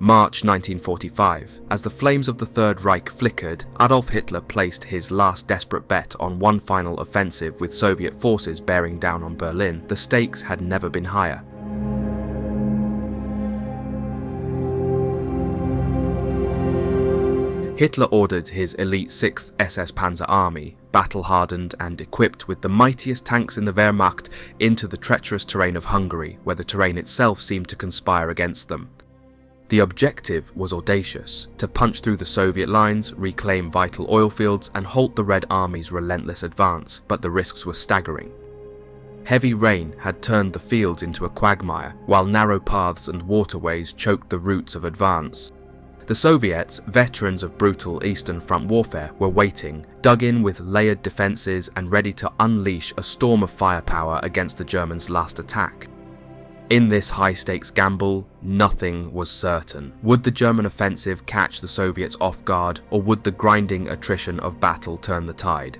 March 1945. As the flames of the Third Reich flickered, Adolf Hitler placed his last desperate bet on one final offensive with Soviet forces bearing down on Berlin. The stakes had never been higher. Hitler ordered his elite 6th SS Panzer Army, battle-hardened and equipped with the mightiest tanks in the Wehrmacht, into the treacherous terrain of Hungary, where the terrain itself seemed to conspire against them. The objective was audacious: to punch through the Soviet lines, reclaim vital oil fields, and halt the Red Army's relentless advance, but the risks were staggering. Heavy rain had turned the fields into a quagmire, while narrow paths and waterways choked the routes of advance. The Soviets, veterans of brutal Eastern Front warfare, were waiting, dug in with layered defences and ready to unleash a storm of firepower against the Germans' last attack. In this high-stakes gamble, nothing was certain. Would the German offensive catch the Soviets off guard, or would the grinding attrition of battle turn the tide?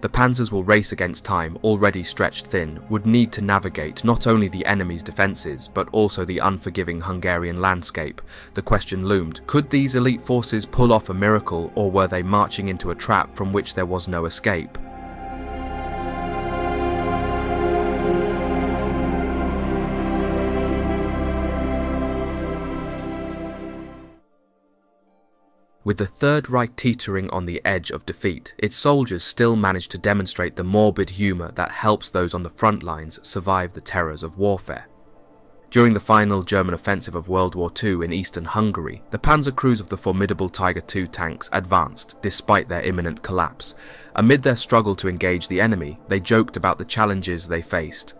The panzers will race against time, already stretched thin, would need to navigate not only the enemy's defences, but also the unforgiving Hungarian landscape. The question loomed: could these elite forces pull off a miracle, or were they marching into a trap from which there was no escape? With the Third Reich teetering on the edge of defeat, its soldiers still managed to demonstrate the morbid humour that helps those on the front lines survive the terrors of warfare. During the final German offensive of World War II in eastern Hungary, the panzer crews of the formidable Tiger II tanks advanced, despite their imminent collapse. Amid their struggle to engage the enemy, they joked about the challenges they faced.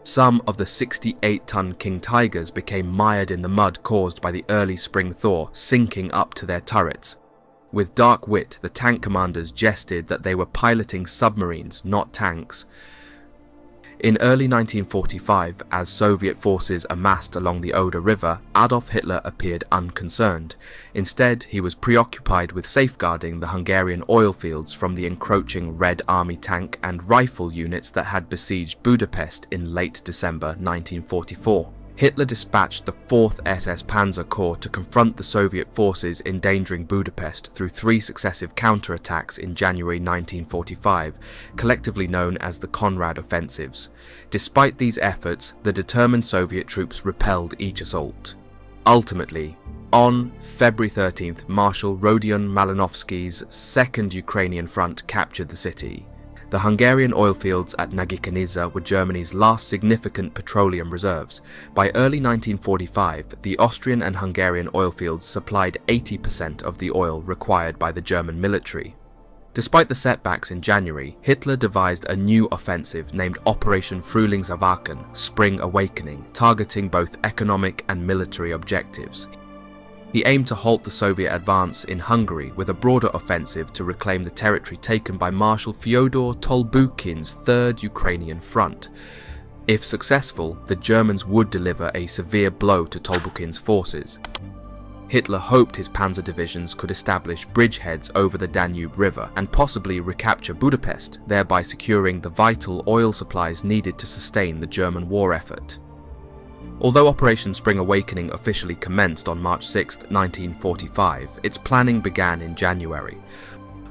Some of the 68-ton King Tigers became mired in the mud caused by the early spring thaw, sinking up to their turrets. With dark wit, the tank commanders jested that they were piloting submarines, not tanks. In early 1945, as Soviet forces amassed along the Oder River, Adolf Hitler appeared unconcerned. Instead, he was preoccupied with safeguarding the Hungarian oil fields from the encroaching Red Army tank and rifle units that had besieged Budapest in late December 1944. Hitler dispatched the 4th SS Panzer Corps to confront the Soviet forces endangering Budapest through 3 successive counterattacks in January 1945, collectively known as the Conrad Offensives. Despite these efforts, the determined Soviet troops repelled each assault. Ultimately, on February 13th, Marshal Rodion Malinovsky's 2nd Ukrainian Front captured the city. The Hungarian oil fields at Nagykanizsa were Germany's last significant petroleum reserves. By early 1945, the Austrian and Hungarian oil fields supplied 80% of the oil required by the German military. Despite the setbacks in January, Hitler devised a new offensive named Operation Frühlingserwachen, Spring Awakening, targeting both economic and military objectives. He aimed to halt the Soviet advance in Hungary with a broader offensive to reclaim the territory taken by Marshal Fyodor Tolbukhin's 3rd Ukrainian Front. If successful, the Germans would deliver a severe blow to Tolbukhin's forces. Hitler hoped his panzer divisions could establish bridgeheads over the Danube River and possibly recapture Budapest, thereby securing the vital oil supplies needed to sustain the German war effort. Although Operation Spring Awakening officially commenced on March 6, 1945, its planning began in January.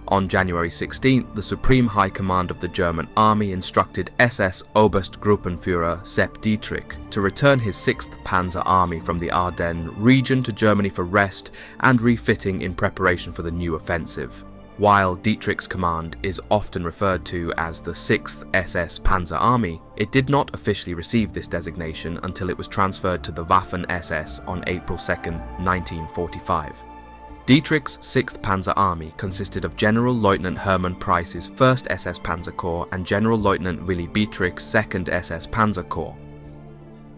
On January 16th, the Supreme High Command of the German Army instructed SS Oberstgruppenführer Sepp Dietrich to return his 6th Panzer Army from the Ardennes region to Germany for rest and refitting in preparation for the new offensive. While Dietrich's command is often referred to as the 6th SS Panzer Army, it did not officially receive this designation until it was transferred to the Waffen SS on April 2, 1945. Dietrich's 6th Panzer Army consisted of General Lieutenant Hermann Price's 1st SS Panzer Corps and General Lieutenant Willy Dietrich's 2nd SS Panzer Corps.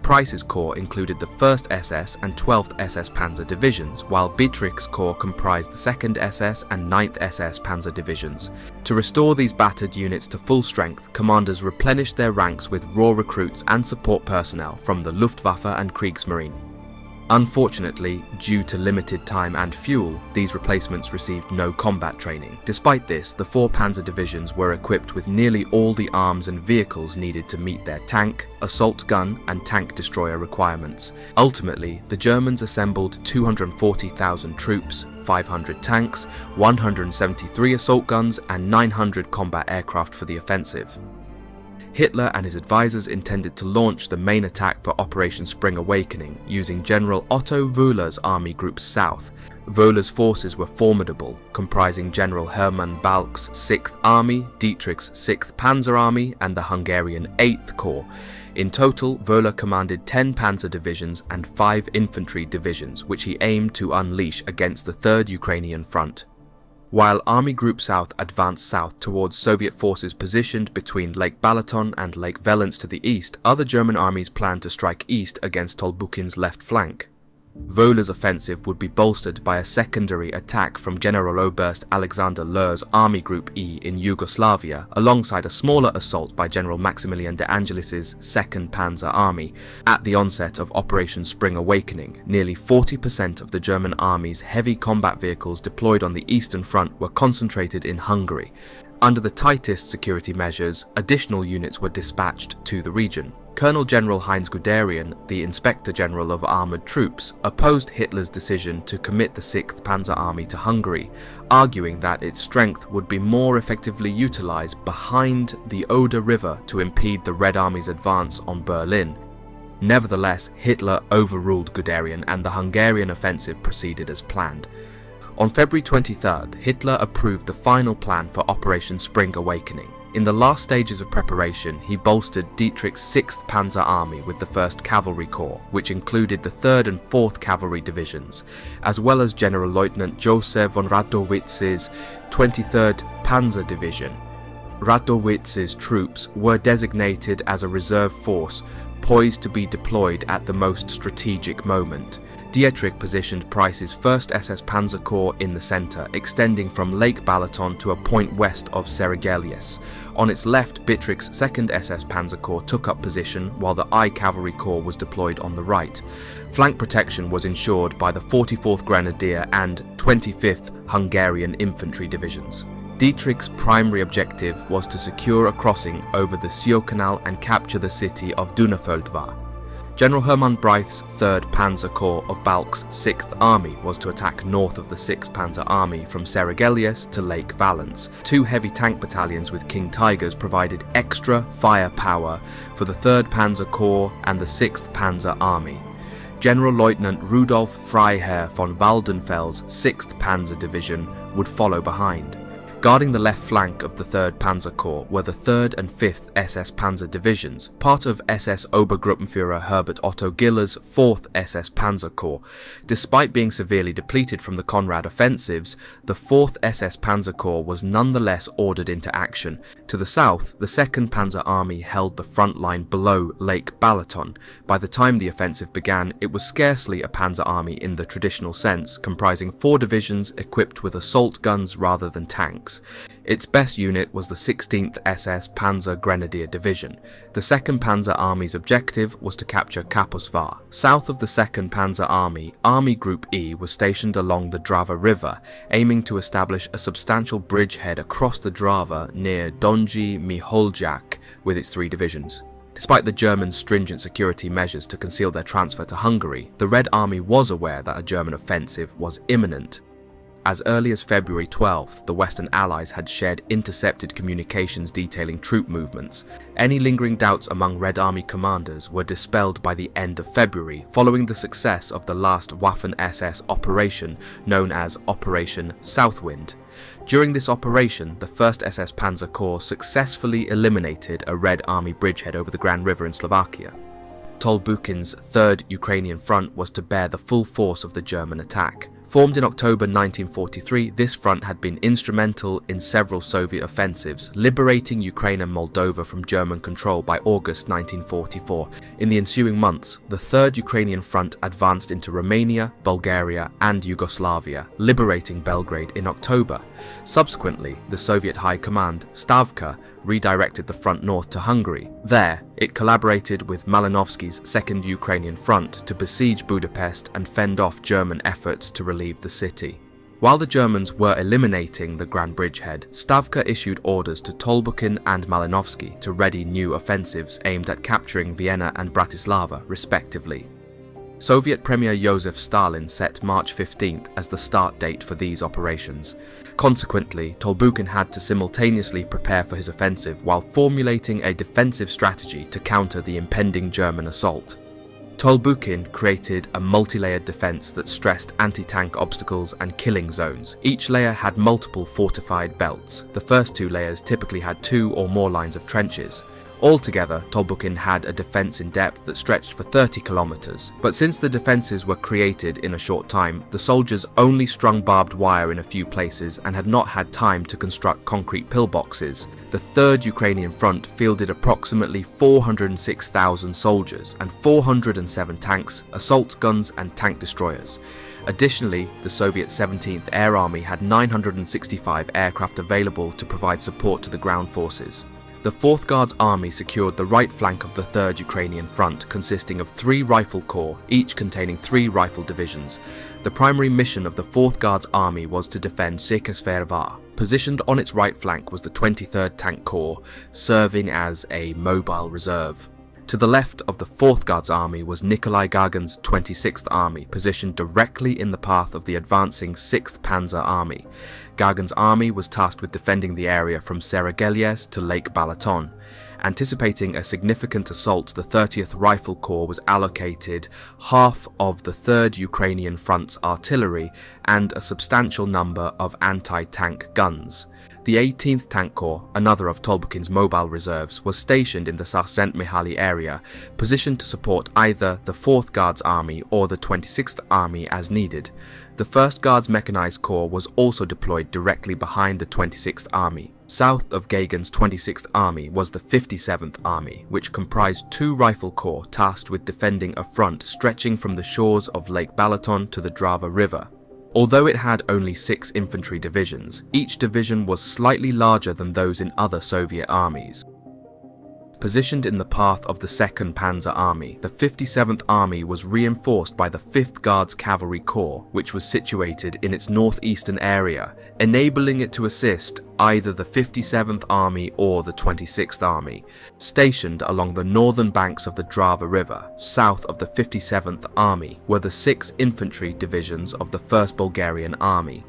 Price's corps included the 1st SS and 12th SS Panzer Divisions, while Dietrich's corps comprised the 2nd SS and 9th SS Panzer Divisions. To restore these battered units to full strength, commanders replenished their ranks with raw recruits and support personnel from the Luftwaffe and Kriegsmarine. Unfortunately, due to limited time and fuel, these replacements received no combat training. Despite this, the 4 panzer divisions were equipped with nearly all the arms and vehicles needed to meet their tank, assault gun and tank destroyer requirements. Ultimately, the Germans assembled 240,000 troops, 500 tanks, 173 assault guns and 900 combat aircraft for the offensive. Hitler and his advisors intended to launch the main attack for Operation Spring Awakening using General Otto Wöhler's Army Group South. Wöhler's forces were formidable, comprising General Hermann Balck's 6th Army, Dietrich's 6th Panzer Army and the Hungarian 8th Corps. In total, Wöhler commanded 10 panzer divisions and 5 infantry divisions, which he aimed to unleash against the 3rd Ukrainian Front. While Army Group South advanced south towards Soviet forces positioned between Lake Balaton and Lake Velence to the east, other German armies planned to strike east against Tolbukin's left flank. Wöhler's offensive would be bolstered by a secondary attack from Generaloberst Alexander Löhr's Army Group E in Yugoslavia, alongside a smaller assault by General Maximilian de Angelis's 2nd Panzer Army. At the onset of Operation Spring Awakening, nearly 40% of the German army's heavy combat vehicles deployed on the Eastern Front were concentrated in Hungary. Under the tightest security measures, additional units were dispatched to the region. Colonel General Heinz Guderian, the Inspector General of Armoured Troops, opposed Hitler's decision to commit the 6th Panzer Army to Hungary, arguing that its strength would be more effectively utilised behind the Oder River to impede the Red Army's advance on Berlin. Nevertheless, Hitler overruled Guderian and the Hungarian offensive proceeded as planned. On February 23rd, Hitler approved the final plan for Operation Spring Awakening. In the last stages of preparation, he bolstered Dietrich's 6th Panzer Army with the 1st Cavalry Corps, which included the 3rd and 4th Cavalry Divisions, as well as General-Lieutenant Joseph von Radowitz's 23rd Panzer Division. Radowitz's troops were designated as a reserve force, poised to be deployed at the most strategic moment. Dietrich positioned Price's 1st SS Panzer Corps in the centre, extending from Lake Balaton to a point west of Serigelius. On its left, Bittrich's 2nd SS Panzer Corps took up position, while the I Cavalry Corps was deployed on the right. Flank protection was ensured by the 44th Grenadier and 25th Hungarian Infantry Divisions. Dietrich's primary objective was to secure a crossing over the Sio Canal and capture the city of Dunafeldvar. General Hermann Breith's 3rd Panzer Corps of Balck's 6th Army was to attack north of the 6th Panzer Army from Serigelius to Lake Valence. 2 heavy tank battalions with King Tigers provided extra firepower for the 3rd Panzer Corps and the 6th Panzer Army. General-Lieutenant Rudolf Freiherr von Waldenfels' 6th Panzer Division would follow behind. Guarding the left flank of the 3rd Panzer Corps were the 3rd and 5th SS Panzer Divisions, part of SS Obergruppenführer Herbert Otto Giller's 4th SS Panzer Corps. Despite being severely depleted from the Conrad offensives, the 4th SS Panzer Corps was nonetheless ordered into action. To the south, the 2nd Panzer Army held the front line below Lake Balaton. By the time the offensive began, it was scarcely a panzer army in the traditional sense, comprising 4 divisions equipped with assault guns rather than tanks. Its best unit was the 16th SS Panzer Grenadier Division. The 2nd Panzer Army's objective was to capture Kaposvar. South of the 2nd Panzer Army, Army Group E was stationed along the Drava River, aiming to establish a substantial bridgehead across the Drava near Donji Miholjak with its 3 divisions. Despite the Germans' stringent security measures to conceal their transfer to Hungary, the Red Army was aware that a German offensive was imminent. As early as February 12th, the Western Allies had shared intercepted communications detailing troop movements. Any lingering doubts among Red Army commanders were dispelled by the end of February, following the success of the last Waffen SS operation, known as Operation Southwind. During this operation, the 1st SS Panzer Corps successfully eliminated a Red Army bridgehead over the Grand River in Slovakia. Tolbukin's 3rd Ukrainian Front was to bear the full force of the German attack. Formed in October 1943, this front had been instrumental in several Soviet offensives, liberating Ukraine and Moldova from German control by August 1944. In the ensuing months, the 3rd Ukrainian Front advanced into Romania, Bulgaria, and Yugoslavia, liberating Belgrade in October. Subsequently, the Soviet High Command, Stavka, redirected the front north to Hungary. There, it collaborated with Malinovsky's Second Ukrainian Front to besiege Budapest and fend off German efforts to relieve the city. While the Germans were eliminating the Grand Bridgehead, Stavka issued orders to Tolbukin and Malinovsky to ready new offensives aimed at capturing Vienna and Bratislava, respectively. Soviet Premier Joseph Stalin set March 15th as the start date for these operations. Consequently, Tolbukin had to simultaneously prepare for his offensive while formulating a defensive strategy to counter the impending German assault. Tolbukin created a multi-layered defense that stressed anti-tank obstacles and killing zones. Each layer had multiple fortified belts. The first two layers typically had 2 or more lines of trenches. Altogether, Tolbukin had a defense in depth that stretched for 30 kilometers, but since the defenses were created in a short time, the soldiers only strung barbed wire in a few places and had not had time to construct concrete pillboxes. The Third Ukrainian Front fielded approximately 406,000 soldiers and 407 tanks, assault guns and tank destroyers. Additionally, the Soviet 17th Air Army had 965 aircraft available to provide support to the ground forces. The 4th Guards Army secured the right flank of the 3rd Ukrainian Front, consisting of 3 rifle corps, each containing 3 rifle divisions. The primary mission of the 4th Guards Army was to defend Sekesvervar. Positioned on its right flank was the 23rd Tank Corps, serving as a mobile reserve. To the left of the 4th Guards Army was Nikolai Gagin's 26th Army, positioned directly in the path of the advancing 6th Panzer Army. Gagin's army was tasked with defending the area from Seragelies to Lake Balaton. Anticipating a significant assault, the 30th Rifle Corps was allocated half of the 3rd Ukrainian Front's artillery and a substantial number of anti-tank guns. The 18th Tank Corps, another of Tolbukin's mobile reserves, was stationed in the Sarsent-Mihaly area, positioned to support either the 4th Guards Army or the 26th Army as needed. The 1st Guards Mechanized Corps was also deployed directly behind the 26th Army. South of Gagin's 26th Army was the 57th Army, which comprised 2 rifle corps tasked with defending a front stretching from the shores of Lake Balaton to the Drava River. Although it had only 6 infantry divisions, each division was slightly larger than those in other Soviet armies. Positioned in the path of the 2nd Panzer Army, the 57th Army was reinforced by the 5th Guards Cavalry Corps, which was situated in its northeastern area, enabling it to assist either the 57th Army or the 26th Army. Stationed along the northern banks of the Drava River, south of the 57th Army, were the 6 infantry divisions of the 1st Bulgarian Army.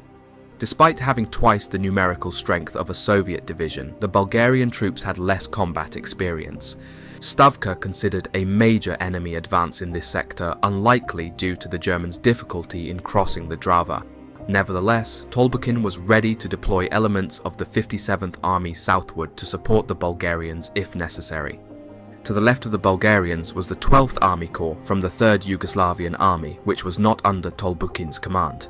Despite having twice the numerical strength of a Soviet division, the Bulgarian troops had less combat experience. Stavka considered a major enemy advance in this sector unlikely due to the Germans' difficulty in crossing the Drava. Nevertheless, Tolbukin was ready to deploy elements of the 57th Army southward to support the Bulgarians if necessary. To the left of the Bulgarians was the 12th Army Corps from the 3rd Yugoslavian Army, which was not under Tolbukin's command.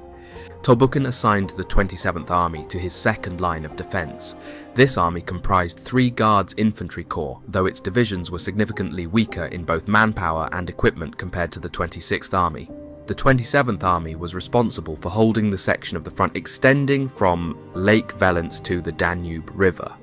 Tolbukin assigned the 27th Army to his second line of defense. This army comprised 3 Guards Infantry Corps, though its divisions were significantly weaker in both manpower and equipment compared to the 26th Army. The 27th Army was responsible for holding the section of the front extending from Lake Velence to the Danube River.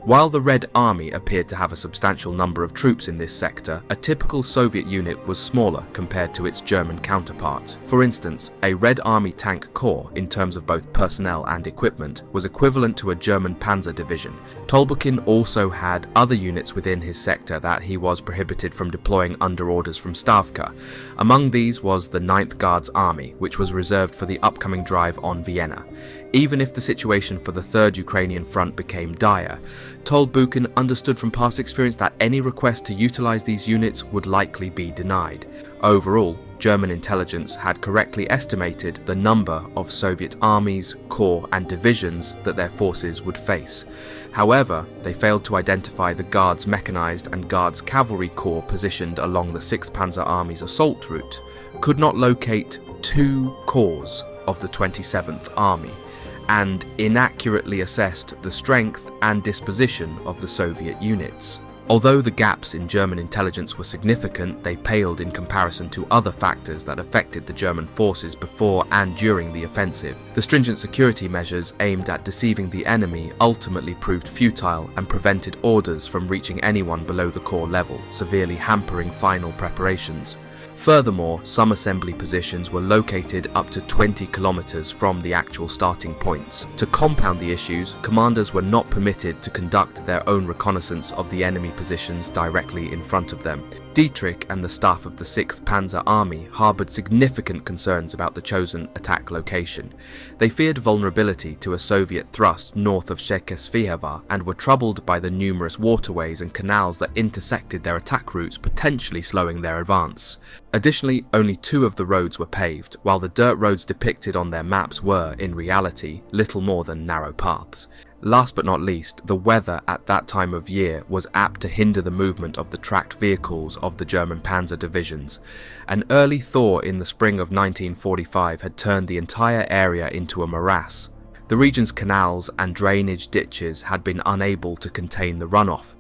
While the Red Army appeared to have a substantial number of troops in this sector, a typical Soviet unit was smaller compared to its German counterparts. For instance, a Red Army Tank Corps, in terms of both personnel and equipment, was equivalent to a German Panzer division. Tolbukin also had other units within his sector that he was prohibited from deploying under orders from Stavka. Among these was the 9th Guards Army, which was reserved for the upcoming drive on Vienna. Even if the situation for the 3rd Ukrainian Front became dire, Tolbukin understood from past experience that any request to utilize these units would likely be denied. Overall, German intelligence had correctly estimated the number of Soviet armies, corps and divisions that their forces would face. However, they failed to identify the Guards Mechanized and Guards Cavalry Corps positioned along the 6th Panzer Army's assault route, could not locate 2 corps of the 27th Army, and inaccurately assessed the strength and disposition of the Soviet units. Although the gaps in German intelligence were significant, they paled in comparison to other factors that affected the German forces before and during the offensive. The stringent security measures aimed at deceiving the enemy ultimately proved futile and prevented orders from reaching anyone below the corps level, severely hampering final preparations. Furthermore, some assembly positions were located up to 20 kilometers from the actual starting points. To compound the issues, commanders were not permitted to conduct their own reconnaissance of the enemy positions directly in front of them. Dietrich and the staff of the 6th Panzer Army harbored significant concerns about the chosen attack location. They feared vulnerability to a Soviet thrust north of Czechoslovakia and were troubled by the numerous waterways and canals that intersected their attack routes, potentially slowing their advance. Additionally, only 2 of the roads were paved, while the dirt roads depicted on their maps were, in reality, little more than narrow paths. Last but not least, the weather at that time of year was apt to hinder the movement of the tracked vehicles of the German panzer divisions. An early thaw in the spring of 1945 had turned the entire area into a morass. The region's canals and drainage ditches had been unable to contain the runoff.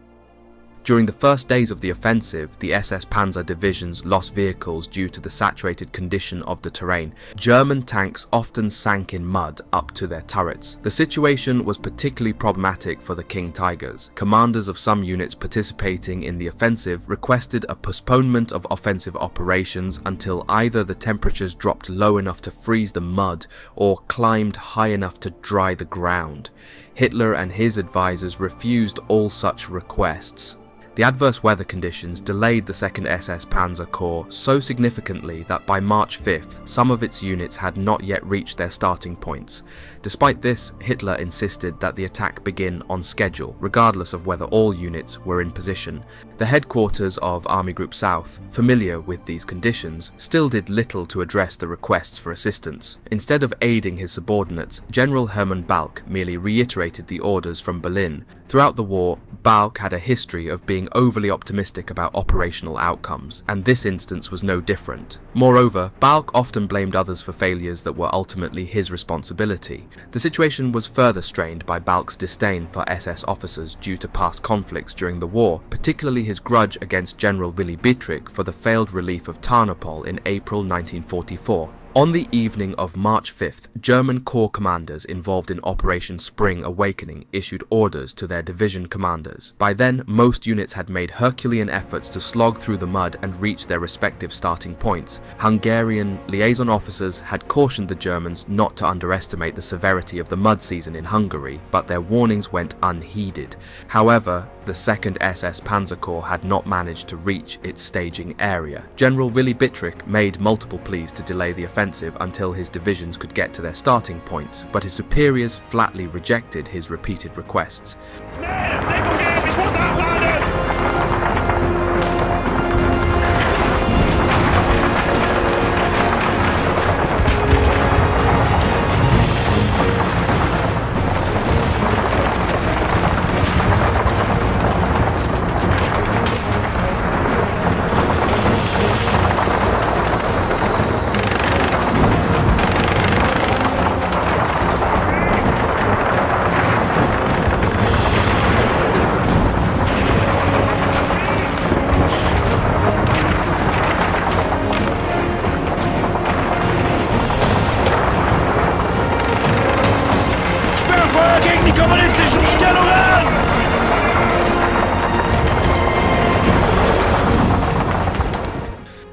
During the first days of the offensive, the SS Panzer divisions lost vehicles due to the saturated condition of the terrain. German tanks often sank in mud up to their turrets. The situation was particularly problematic for the King Tigers. Commanders of some units participating in the offensive requested a postponement of offensive operations until either the temperatures dropped low enough to freeze the mud or climbed high enough to dry the ground. Hitler and his advisors refused all such requests. The adverse weather conditions delayed the 2nd SS Panzer Corps so significantly that by March 5th, some of its units had not yet reached their starting points. Despite this, Hitler insisted that the attack begin on schedule, regardless of whether all units were in position. The headquarters of Army Group South, familiar with these conditions, still did little to address the requests for assistance. Instead of aiding his subordinates, General Hermann Balck merely reiterated the orders from Berlin. Throughout the war, Balck had a history of being overly optimistic about operational outcomes, and this instance was no different. Moreover, Balck often blamed others for failures that were ultimately his responsibility. The situation was further strained by Balck's disdain for SS officers due to past conflicts during the war, particularly his grudge against General Willy Dietrich for the failed relief of Tarnopol in April 1944. On the evening of March 5th, German corps commanders involved in Operation Spring Awakening issued orders to their division commanders. By then, most units had made Herculean efforts to slog through the mud and reach their respective starting points. Hungarian liaison officers had cautioned the Germans not to underestimate the severity of the mud season in Hungary, but their warnings went unheeded. However, the 2nd SS Panzer Corps had not managed to reach its staging area. General Willy Dietrich made multiple pleas to delay the offensive until his divisions could get to their starting points, but his superiors flatly rejected his repeated requests.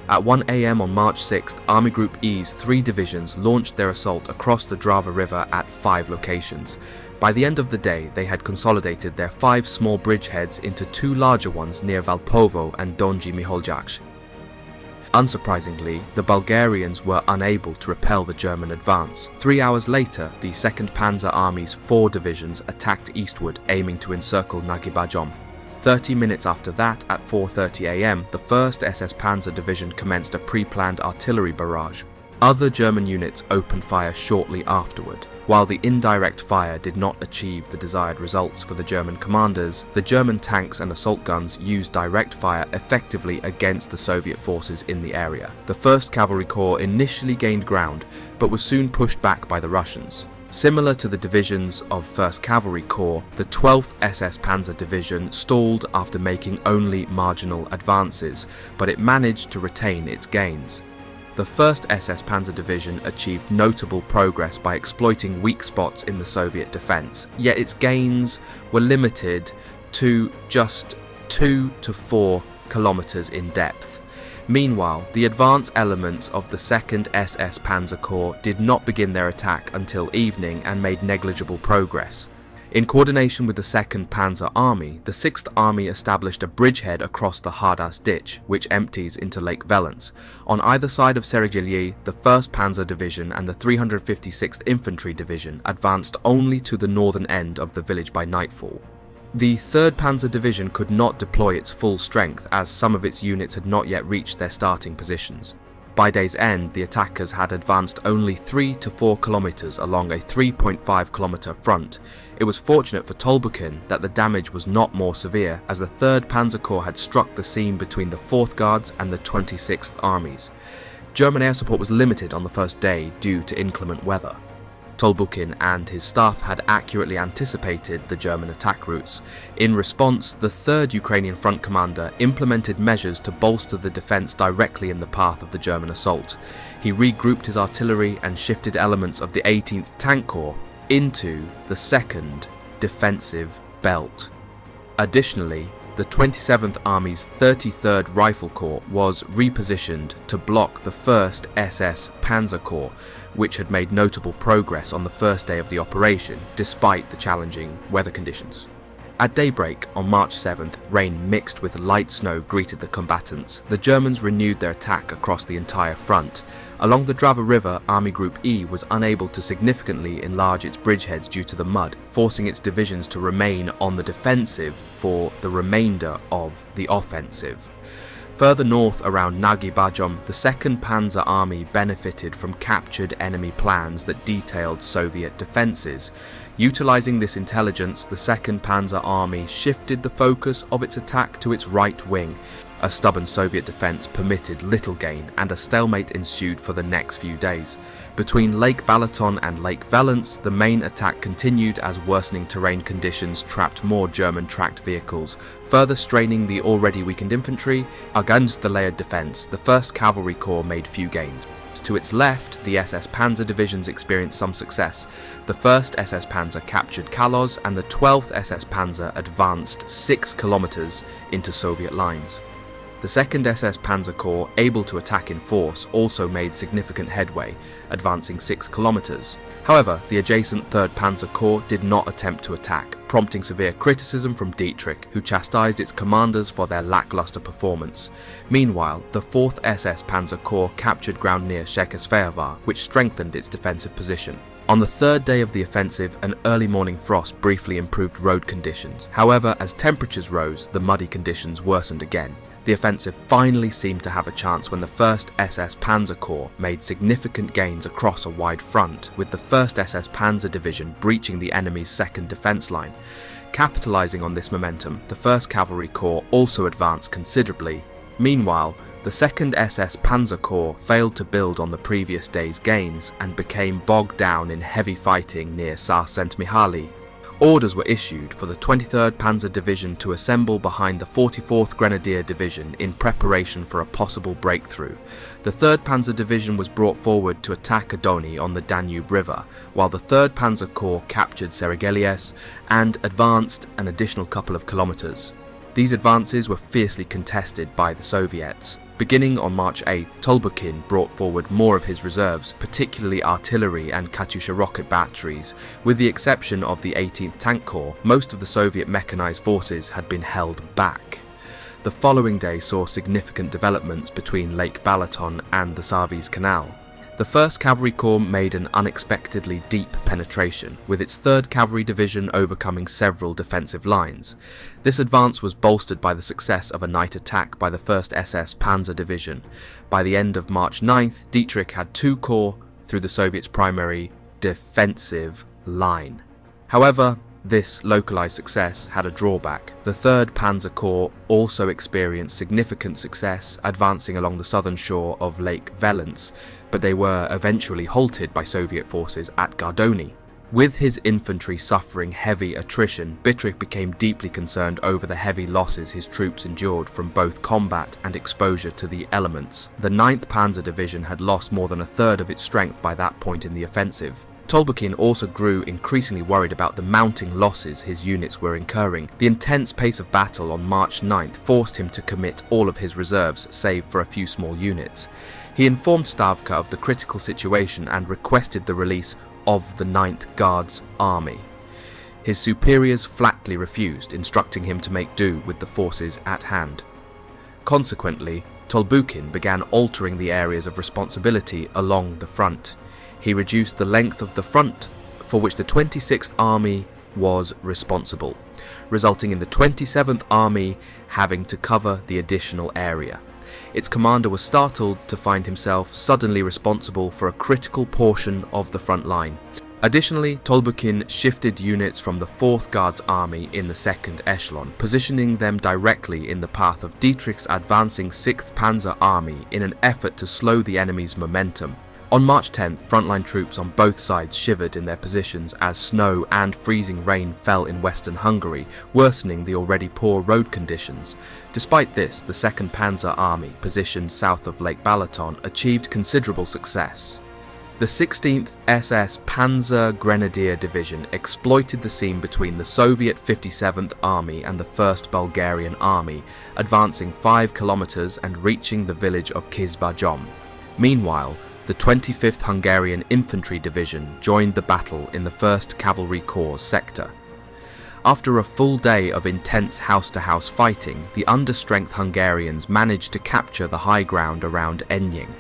At 1 AM on March 6th, Army Group E's 3 divisions launched their assault across the Drava River at 5 locations. By the end of the day, they had consolidated their 5 small bridgeheads into 2 larger ones near Valpovo and Donji Miholjak. Unsurprisingly, the Bulgarians were unable to repel the German advance. 3 hours later, the 2nd Panzer Army's 4 divisions attacked eastward, aiming to encircle Nagybajom. 30 minutes after that, at 4:30 AM, the 1st SS Panzer Division commenced a pre-planned artillery barrage. Other German units opened fire shortly afterward. While the indirect fire did not achieve the desired results for the German commanders, the German tanks and assault guns used direct fire effectively against the Soviet forces in the area. The 1st Cavalry Corps initially gained ground, but was soon pushed back by the Russians. Similar to the divisions of 1st Cavalry Corps, the 12th SS Panzer Division stalled after making only marginal advances, but it managed to retain its gains. The 1st SS Panzer Division achieved notable progress by exploiting weak spots in the Soviet defense, yet its gains were limited to just 2 to 4 kilometers in depth. Meanwhile, the advance elements of the 2nd SS Panzer Corps did not begin their attack until evening and made negligible progress. In coordination with the 2nd Panzer Army, the 6th Army established a bridgehead across the Hardas Ditch, which empties into Lake Velence. On either side of Serigiliy, the 1st Panzer Division and the 356th Infantry Division advanced only to the northern end of the village by nightfall. The 3rd Panzer Division could not deploy its full strength as some of its units had not yet reached their starting positions. By day's end, the attackers had advanced only 3 to 4 kilometers along a 3.5 kilometer front. It was fortunate for Tolbukin that the damage was not more severe, as the 3rd Panzer Corps had struck the seam between the 4th Guards and the 26th Armies. German air support was limited on the first day due to inclement weather. Tolbukin and his staff had accurately anticipated the German attack routes. In response, the 3rd Ukrainian Front Commander implemented measures to bolster the defence directly in the path of the German assault. He regrouped his artillery and shifted elements of the 18th Tank Corps into the 2nd Defensive Belt. Additionally, the 27th Army's 33rd Rifle Corps was repositioned to block the 1st SS Panzer Corps, which had made notable progress on the first day of the operation, despite the challenging weather conditions. At daybreak on March 7th, rain mixed with light snow greeted the combatants. The Germans renewed their attack across the entire front. Along the Drava River, Army Group E was unable to significantly enlarge its bridgeheads due to the mud, forcing its divisions to remain on the defensive for the remainder of the offensive. Further north around Nagy Bajom, the 2nd Panzer Army benefited from captured enemy plans that detailed Soviet defences. Utilising this intelligence, the 2nd Panzer Army shifted the focus of its attack to its right wing. A stubborn Soviet defence permitted little gain, and a stalemate ensued for the next few days. Between Lake Balaton and Lake Velence, the main attack continued as worsening terrain conditions trapped more German tracked vehicles, further straining the already weakened infantry. Against the layered defence, the 1st Cavalry Corps made few gains. To its left, the SS Panzer divisions experienced some success. The 1st SS Panzer captured Kalos, and the 12th SS Panzer advanced 6 kilometers into Soviet lines. The 2nd SS Panzer Corps, able to attack in force, also made significant headway, advancing 6 kilometers. However, the adjacent 3rd Panzer Corps did not attempt to attack, prompting severe criticism from Dietrich, who chastised its commanders for their lackluster performance. Meanwhile, the 4th SS Panzer Corps captured ground near Shekesfeyevar, which strengthened its defensive position. On the 3rd day of the offensive, an early morning frost briefly improved road conditions. However, as temperatures rose, the muddy conditions worsened again. The offensive finally seemed to have a chance when the 1st SS Panzer Corps made significant gains across a wide front, with the 1st SS Panzer Division breaching the enemy's 2nd defence line. Capitalising on this momentum, the 1st Cavalry Corps also advanced considerably. Meanwhile, the 2nd SS Panzer Corps failed to build on the previous day's gains and became bogged down in heavy fighting near Saint-Mihaly. Orders were issued for the 23rd Panzer Division to assemble behind the 44th Grenadier Division in preparation for a possible breakthrough. The 3rd Panzer Division was brought forward to attack Adoni on the Danube River, while the 3rd Panzer Corps captured Serigilies and advanced an additional couple of kilometers. These advances were fiercely contested by the Soviets. Beginning on March 8th, Tolbukin brought forward more of his reserves, particularly artillery and Katyusha rocket batteries. With the exception of the 18th Tank Corps, most of the Soviet mechanized forces had been held back. The following day saw significant developments between Lake Balaton and the Savis Canal. The 1st Cavalry Corps made an unexpectedly deep penetration, with its 3rd Cavalry Division overcoming several defensive lines. This advance was bolstered by the success of a night attack by the 1st SS Panzer Division. By the end of March 9th, Dietrich had 2 corps through the Soviets' primary defensive line. However, this localized success had a drawback. The 3rd Panzer Corps also experienced significant success advancing along the southern shore of Lake Velence, but they were eventually halted by Soviet forces at Gardoni. With his infantry suffering heavy attrition, Bitterick became deeply concerned over the heavy losses his troops endured from both combat and exposure to the elements. The 9th Panzer Division had lost more than a third of its strength by that point in the offensive. Tolbukin also grew increasingly worried about the mounting losses his units were incurring. The intense pace of battle on March 9th forced him to commit all of his reserves, save for a few small units. He informed Stavka of the critical situation and requested the release of the 9th Guards Army. His superiors flatly refused, instructing him to make do with the forces at hand. Consequently, Tolbukin began altering the areas of responsibility along the front. He reduced the length of the front for which the 26th Army was responsible, resulting in the 27th Army having to cover the additional area. Its commander was startled to find himself suddenly responsible for a critical portion of the front line. Additionally, Tolbukin shifted units from the 4th Guards Army in the 2nd echelon, positioning them directly in the path of Dietrich's advancing 6th Panzer Army in an effort to slow the enemy's momentum. On March 10th, frontline troops on both sides shivered in their positions as snow and freezing rain fell in western Hungary, worsening the already poor road conditions. Despite this, the 2nd Panzer Army, positioned south of Lake Balaton, achieved considerable success. The 16th SS Panzer Grenadier Division exploited the seam between the Soviet 57th Army and the 1st Bulgarian Army, advancing 5 kilometers and reaching the village of Kizbajom. Meanwhile, the 25th Hungarian Infantry Division joined the battle in the 1st Cavalry Corps sector. After a full day of intense house-to-house fighting, the understrength Hungarians managed to capture the high ground around Enying.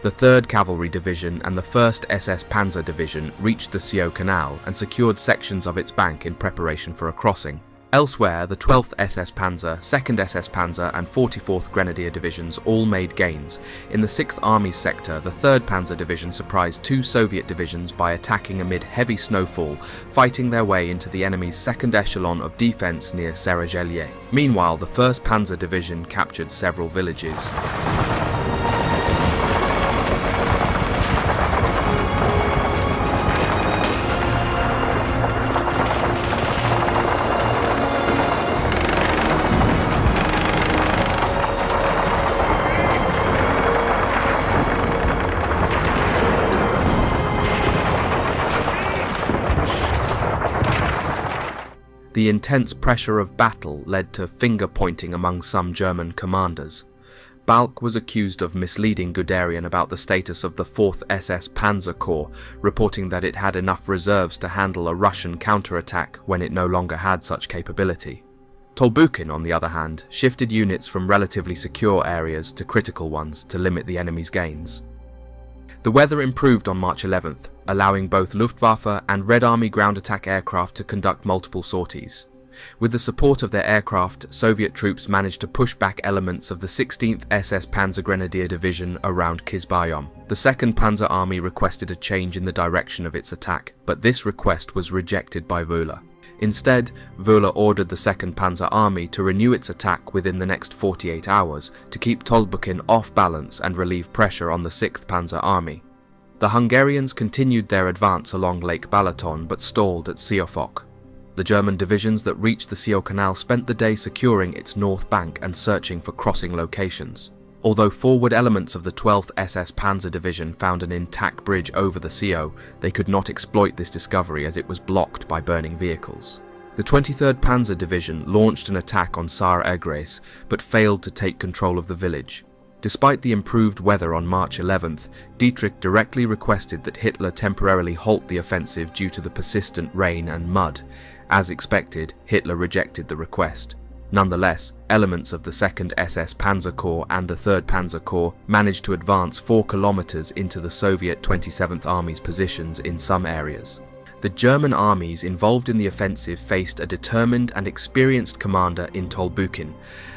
The 3rd Cavalry Division and the 1st SS Panzer Division reached the Sio Canal and secured sections of its bank in preparation for a crossing. Elsewhere, the 12th SS Panzer, 2nd SS Panzer and 44th Grenadier Divisions all made gains. In the 6th Army sector, the 3rd Panzer Division surprised 2 Soviet divisions by attacking amid heavy snowfall, fighting their way into the enemy's 2nd echelon of defense near Serezhelye. Meanwhile, the 1st Panzer Division captured several villages. The intense pressure of battle led to finger-pointing among some German commanders. Balck was accused of misleading Guderian about the status of the 4th SS Panzer Corps, reporting that it had enough reserves to handle a Russian counterattack when it no longer had such capability. Tolbukin, on the other hand, shifted units from relatively secure areas to critical ones to limit the enemy's gains. The weather improved on March 11th, allowing both Luftwaffe and Red Army ground attack aircraft to conduct multiple sorties. With the support of their aircraft, Soviet troops managed to push back elements of the 16th SS Panzer Grenadier Division around Kizbayom. The 2nd Panzer Army requested a change in the direction of its attack, but this request was rejected by Wöhler. Instead, Wöhler ordered the 2nd Panzer Army to renew its attack within the next 48 hours to keep Tolbukin off balance and relieve pressure on the 6th Panzer Army. The Hungarians continued their advance along Lake Balaton but stalled at Siofok. The German divisions that reached the Sio Canal spent the day securing its north bank and searching for crossing locations. Although forward elements of the 12th SS Panzer Division found an intact bridge over the Sio, they could not exploit this discovery as it was blocked by burning vehicles. The 23rd Panzer Division launched an attack on Sar Egres, but failed to take control of the village. Despite the improved weather on March 11th, Dietrich directly requested that Hitler temporarily halt the offensive due to the persistent rain and mud. As expected, Hitler rejected the request. Nonetheless, elements of the 2nd SS Panzer Corps and the 3rd Panzer Corps managed to advance 4 kilometers into the Soviet 27th Army's positions in some areas. The German armies involved in the offensive faced a determined and experienced commander in Tolbukin.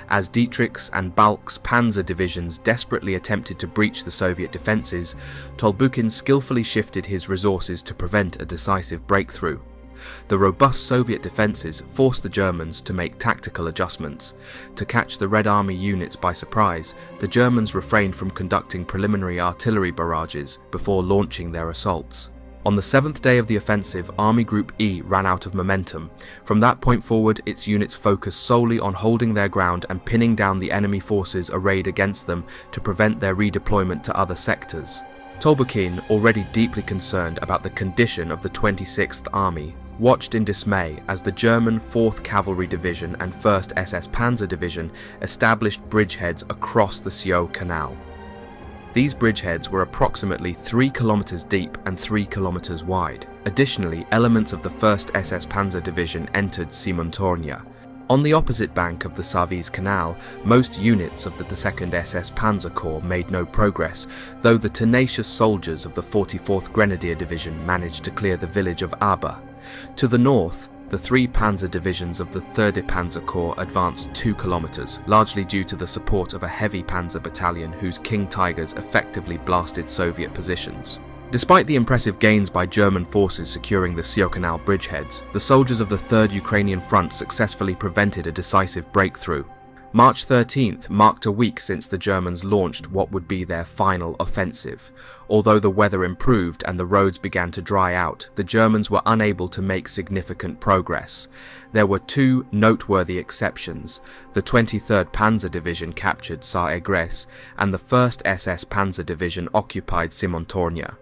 As Dietrich's and Balck's panzer divisions desperately attempted to breach the Soviet defences, Tolbukin skillfully shifted his resources to prevent a decisive breakthrough. The robust Soviet defences forced the Germans to make tactical adjustments. To catch the Red Army units by surprise, the Germans refrained from conducting preliminary artillery barrages before launching their assaults. On the 7th day of the offensive, Army Group E ran out of momentum. From that point forward, its units focused solely on holding their ground and pinning down the enemy forces arrayed against them to prevent their redeployment to other sectors. Tolbukin, already deeply concerned about the condition of the 26th Army, watched in dismay as the German 4th Cavalry Division and 1st SS Panzer Division established bridgeheads across the Sio Canal. These bridgeheads were approximately 3 kilometers deep and 3 kilometers wide. Additionally, elements of the 1st SS Panzer Division entered Simontornia. On the opposite bank of the Savise Canal, most units of the 2nd SS Panzer Corps made no progress, though the tenacious soldiers of the 44th Grenadier Division managed to clear the village of Aba. To the north, the 3 panzer divisions of the 3rd Panzer Corps advanced 2 kilometers, largely due to the support of a heavy panzer battalion whose King Tigers effectively blasted Soviet positions. Despite the impressive gains by German forces securing the Sio Canal bridgeheads, the soldiers of the 3rd Ukrainian Front successfully prevented a decisive breakthrough. March 13th marked a week since the Germans launched what would be their final offensive. Although the weather improved and the roads began to dry out, the Germans were unable to make significant progress. There were 2 noteworthy exceptions. The 23rd Panzer Division captured Saar-Egres, and the 1st SS Panzer Division occupied Simontornia.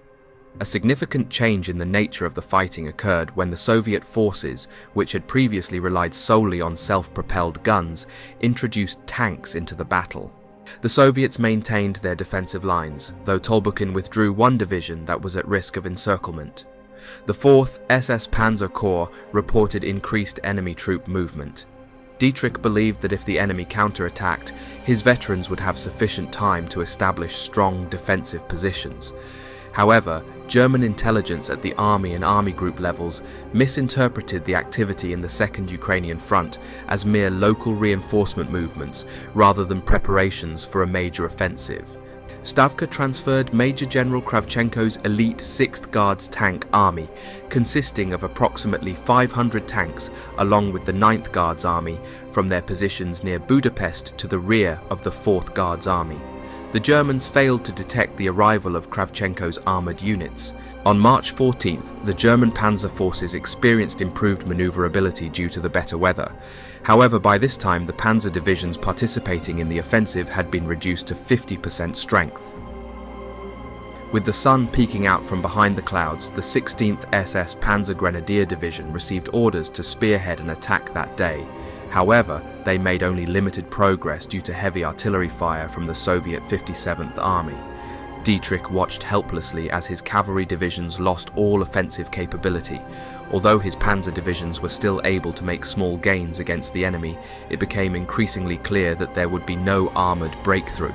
A significant change in the nature of the fighting occurred when the Soviet forces, which had previously relied solely on self-propelled guns, introduced tanks into the battle. The Soviets maintained their defensive lines, though Tolbukin withdrew 1 division that was at risk of encirclement. The 4th SS Panzer Corps reported increased enemy troop movement. Dietrich believed that if the enemy counterattacked, his veterans would have sufficient time to establish strong defensive positions. However, German intelligence at the Army and Army Group levels misinterpreted the activity in the 2nd Ukrainian Front as mere local reinforcement movements rather than preparations for a major offensive. Stavka transferred Major General Kravchenko's elite 6th Guards tank army, consisting of approximately 500 tanks along with the 9th Guards Army, from their positions near Budapest to the rear of the 4th Guards Army. The Germans failed to detect the arrival of Kravchenko's armoured units. On March 14th, the German panzer forces experienced improved manoeuvrability due to the better weather. However, by this time the panzer divisions participating in the offensive had been reduced to 50% strength. With the sun peeking out from behind the clouds, the 16th SS Panzer Grenadier Division received orders to spearhead an attack that day. However, they made only limited progress due to heavy artillery fire from the Soviet 57th Army. Dietrich watched helplessly as his cavalry divisions lost all offensive capability. Although his panzer divisions were still able to make small gains against the enemy, it became increasingly clear that there would be no armoured breakthrough.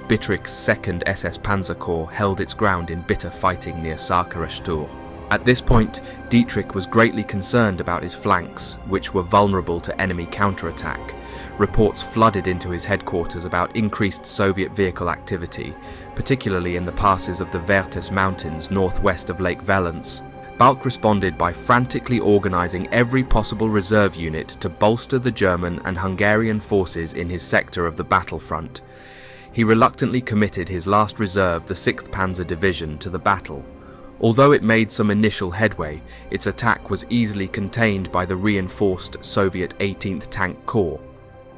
Dietrich's 2nd SS Panzer Corps held its ground in bitter fighting near Sarkarashtur. At this point, Dietrich was greatly concerned about his flanks, which were vulnerable to enemy counterattack. Reports flooded into his headquarters about increased Soviet vehicle activity, particularly in the passes of the Vertes Mountains northwest of Lake Valens. Balk responded by frantically organising every possible reserve unit to bolster the German and Hungarian forces in his sector of the battlefront. He reluctantly committed his last reserve, the 6th Panzer Division, to the battle. Although it made some initial headway, its attack was easily contained by the reinforced Soviet 18th Tank Corps.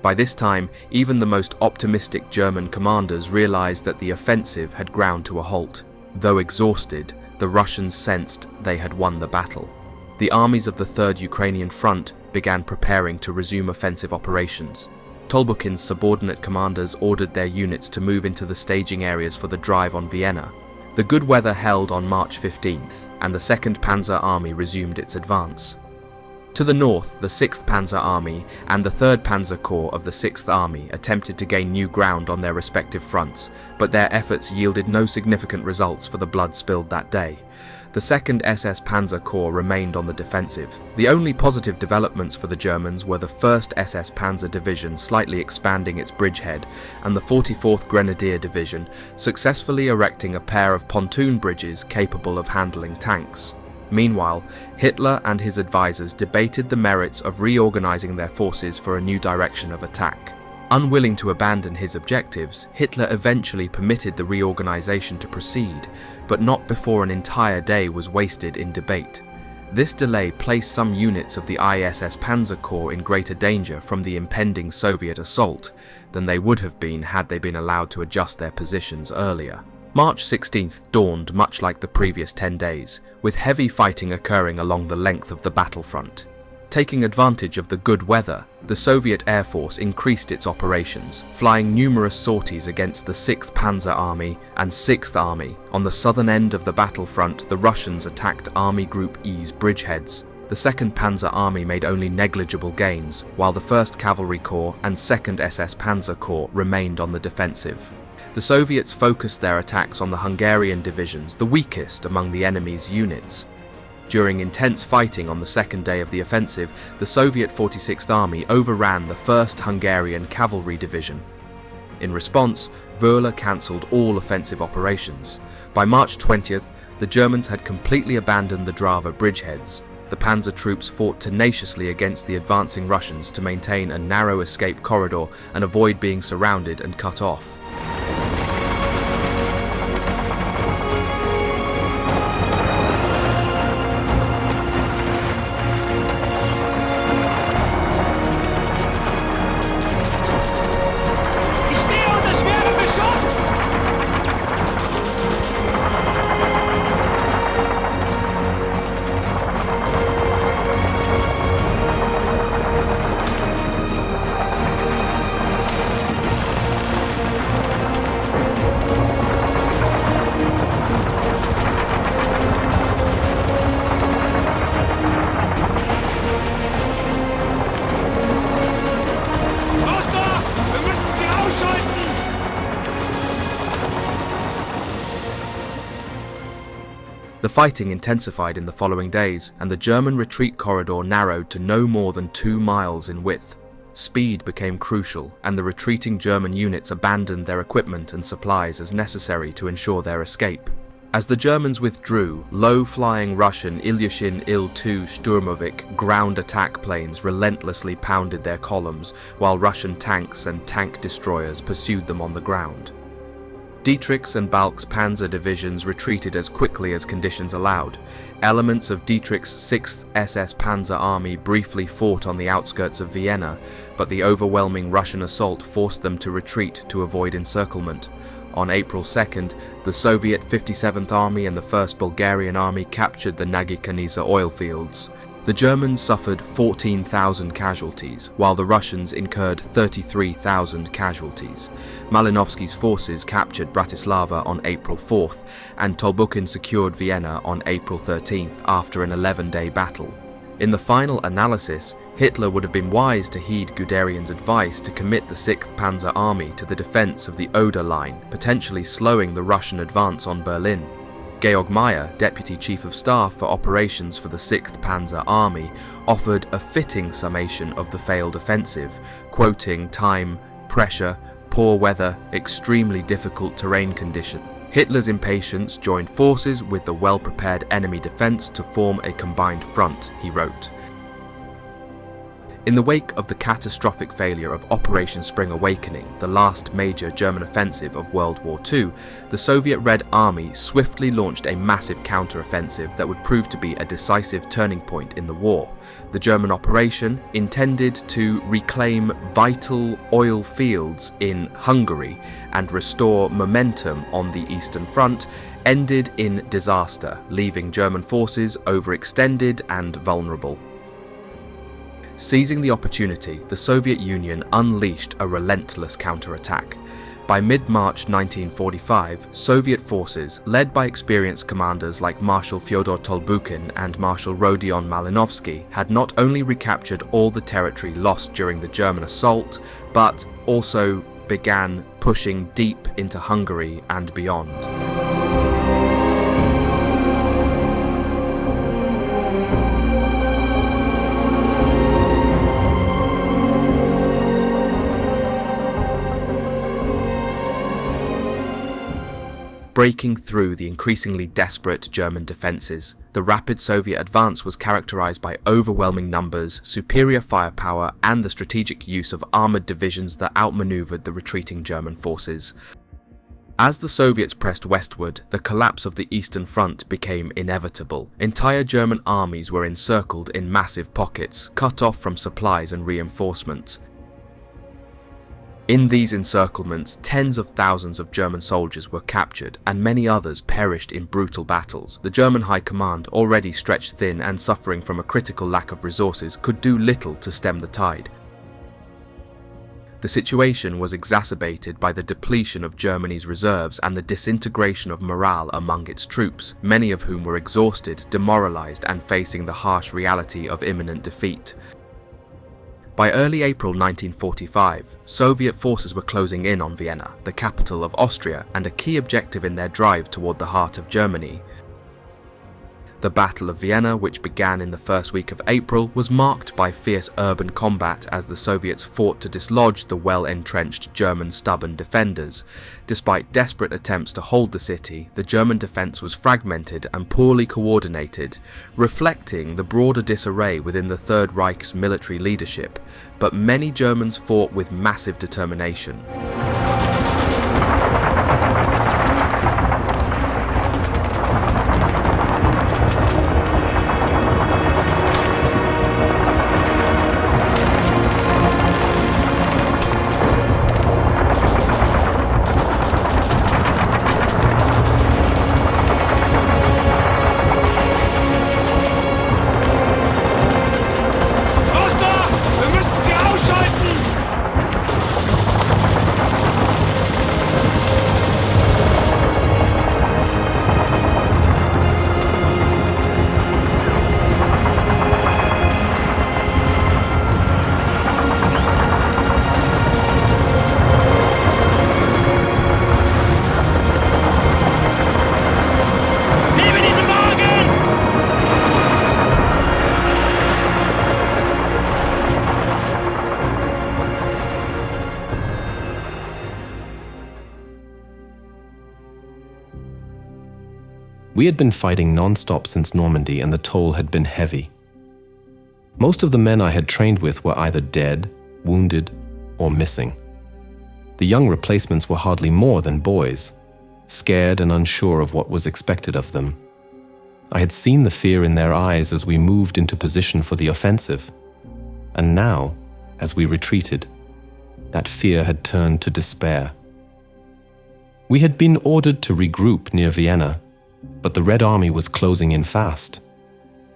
By this time, even the most optimistic German commanders realized that the offensive had ground to a halt. Though exhausted, the Russians sensed they had won the battle. The armies of the 3rd Ukrainian Front began preparing to resume offensive operations. Tolbukin's subordinate commanders ordered their units to move into the staging areas for the drive on Vienna. The good weather held on March 15th, and the 2nd Panzer Army resumed its advance. To the north, the 6th Panzer Army and the 3rd Panzer Corps of the 6th Army attempted to gain new ground on their respective fronts, but their efforts yielded no significant results for the blood spilled that day. The 2nd SS Panzer Corps remained on the defensive. The only positive developments for the Germans were the 1st SS Panzer Division slightly expanding its bridgehead, and the 44th Grenadier Division successfully erecting a pair of pontoon bridges capable of handling tanks. Meanwhile, Hitler and his advisors debated the merits of reorganizing their forces for a new direction of attack. Unwilling to abandon his objectives, Hitler eventually permitted the reorganization to proceed, but not before an entire day was wasted in debate. This delay placed some units of the ISS Panzer Corps in greater danger from the impending Soviet assault than they would have been had they been allowed to adjust their positions earlier. March 16th dawned much like the previous 10 days, with heavy fighting occurring along the length of the battlefront. Taking advantage of the good weather, the Soviet Air Force increased its operations, flying numerous sorties against the 6th Panzer Army and 6th Army. On the southern end of the battlefront, the Russians attacked Army Group E's bridgeheads. The 2nd Panzer Army made only negligible gains, while the 1st Cavalry Corps and 2nd SS Panzer Corps remained on the defensive. The Soviets focused their attacks on the Hungarian divisions, the weakest among the enemy's units. During intense fighting on the second day of the offensive, the Soviet 46th Army overran the 1st Hungarian Cavalry Division. In response, Wöhler cancelled all offensive operations. By March 20th, the Germans had completely abandoned the Drava bridgeheads. The Panzer troops fought tenaciously against the advancing Russians to maintain a narrow escape corridor and avoid being surrounded and cut off. The fighting intensified in the following days, and the German retreat corridor narrowed to no more than 2 miles in width. Speed became crucial, and the retreating German units abandoned their equipment and supplies as necessary to ensure their escape. As the Germans withdrew, low-flying Russian Ilyushin Il-2 Sturmovik ground attack planes relentlessly pounded their columns, while Russian tanks and tank destroyers pursued them on the ground. Dietrich's and Balk's panzer divisions retreated as quickly as conditions allowed. Elements of Dietrich's 6th SS Panzer Army briefly fought on the outskirts of Vienna, but the overwhelming Russian assault forced them to retreat to avoid encirclement. On April 2nd, the Soviet 57th Army and the 1st Bulgarian Army captured the Nagy-Kanizsa oil fields. The Germans suffered 14,000 casualties, while the Russians incurred 33,000 casualties. Malinovsky's forces captured Bratislava on April 4th, and Tolbukin secured Vienna on April 13th after an 11-day battle. In the final analysis, Hitler would have been wise to heed Guderian's advice to commit the 6th Panzer Army to the defense of the Oder Line, potentially slowing the Russian advance on Berlin. Georg Meyer, Deputy Chief of Staff for Operations for the 6th Panzer Army, offered a fitting summation of the failed offensive, quoting time, pressure, poor weather, extremely difficult terrain conditions. Hitler's impatience joined forces with the well-prepared enemy defense to form a combined front, he wrote. In the wake of the catastrophic failure of Operation Spring Awakening, the last major German offensive of World War II, the Soviet Red Army swiftly launched a massive counter-offensive that would prove to be a decisive turning point in the war. The German operation, intended to reclaim vital oil fields in Hungary and restore momentum on the Eastern Front, ended in disaster, leaving German forces overextended and vulnerable. Seizing the opportunity, the Soviet Union unleashed a relentless counterattack. By mid-March 1945, Soviet forces, led by experienced commanders like Marshal Fyodor Tolbukin and Marshal Rodion Malinovsky, had not only recaptured all the territory lost during the German assault, but also began pushing deep into Hungary and beyond. breaking through the increasingly desperate German defences. The rapid Soviet advance was characterised by overwhelming numbers, superior firepower, and the strategic use of armoured divisions that outmanoeuvred the retreating German forces. As the Soviets pressed westward, the collapse of the Eastern Front became inevitable. Entire German armies were encircled in massive pockets, cut off from supplies and reinforcements. In these encirclements, tens of thousands of German soldiers were captured, and many others perished in brutal battles. The German High Command, already stretched thin and suffering from a critical lack of resources, could do little to stem the tide. The situation was exacerbated by the depletion of Germany's reserves and the disintegration of morale among its troops, many of whom were exhausted, demoralised, and facing the harsh reality of imminent defeat. By early April 1945, Soviet forces were closing in on Vienna, the capital of Austria, and a key objective in their drive toward the heart of Germany. The Battle of Vienna, which began in the first week of April, was marked by fierce urban combat as the Soviets fought to dislodge the well-entrenched German stubborn defenders. Despite desperate attempts to hold the city, the German defence was fragmented and poorly coordinated, reflecting the broader disarray within the Third Reich's military leadership, but many Germans fought with massive determination. We had been fighting non-stop since Normandy, and the toll had been heavy. Most of the men I had trained with were either dead, wounded, or missing. The young replacements were hardly more than boys, scared and unsure of what was expected of them. I had seen the fear in their eyes as we moved into position for the offensive, and now, as we retreated, that fear had turned to despair. We had been ordered to regroup near Vienna, but the Red Army was closing in fast.